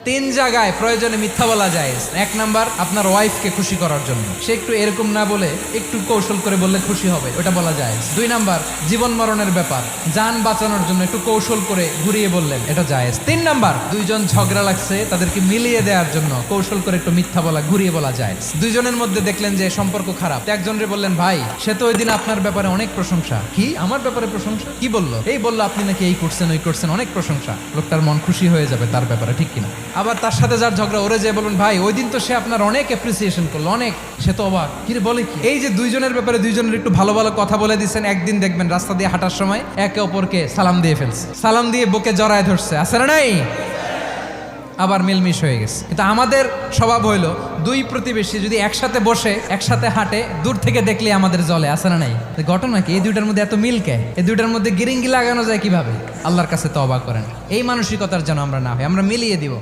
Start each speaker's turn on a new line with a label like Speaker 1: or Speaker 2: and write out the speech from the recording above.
Speaker 1: তিন জায়গায় প্রয়োজনে মিথ্যা বলা যায়। এক নাম্বার, আপনার ওয়াইফকে খুশি করার জন্য, সে একটু এরকম না বলে একটু কৌশল করে বললে খুশি হবে, ওটা বলা যায়। দুই নাম্বার, জীবন মরণের ব্যাপার, যান বাঁচানোর জন্য একটু কৌশল করে ঘুরিয়ে বললেন, এটা জায়েজ। তিন নাম্বার, দুইজন ঝগড়া লাগছে তাদেরকে মিলিয়ে দেওয়ার জন্য কৌশল করে একটু মিথ্যা বলা, ঘুরিয়ে বলা যায়। দুইজনের মধ্যে দেখলেন যে সম্পর্ক খারাপ, একজনরে বললেন, ভাই সে তো ওই দিন আপনার ব্যাপারে অনেক প্রশংসা। কি আমার ব্যাপারে প্রশংসা? কি বললো? এই বললো আপনি নাকি এই করছেন ওই করছেন, অনেক প্রশংসা। লোকটার মন খুশি হয়ে যাবে তার ব্যাপারে, ঠিক কিনা? আবার তার সাথে যার ঝগড়া, ওরে যে বলুন, ভাই ওই দিন তো সে আপনার অনেক অ্যাপ্রিসিয়েশন করলো, অনেক, সে তো অবাক, কি রে বলে কি? এই যে দুইজনের ব্যাপারে দুইজনের একটু ভালো ভালো কথা বলে দিচ্ছেন, একদিন দেখবেন রাস্তা দিয়ে হাঁটার সময় একে অপরকে সালাম দিয়ে ফেলছে, সালাম দিয়ে বুকে জড়ায় ধরছে, আছে না নাই? আবার মিলমিশ হয়ে গেছে। কিন্তু আমাদের স্বভাব হইলো, দুই প্রতিবেশী যদি একসাথে বসে একসাথে হাঁটে, দূর থেকে দেখলে আমাদের জলে, আছে না নাই? ঘটনা কি? এই দুইটার মধ্যে এত মিল কে? এই দুইটার মধ্যে গিরিঙ্গি লাগানো যায় কিভাবে? আল্লাহর কাছে তওবা করেন, এই মানসিকতার যেন আমরা না হয়, আমরা মিলিয়ে দিব।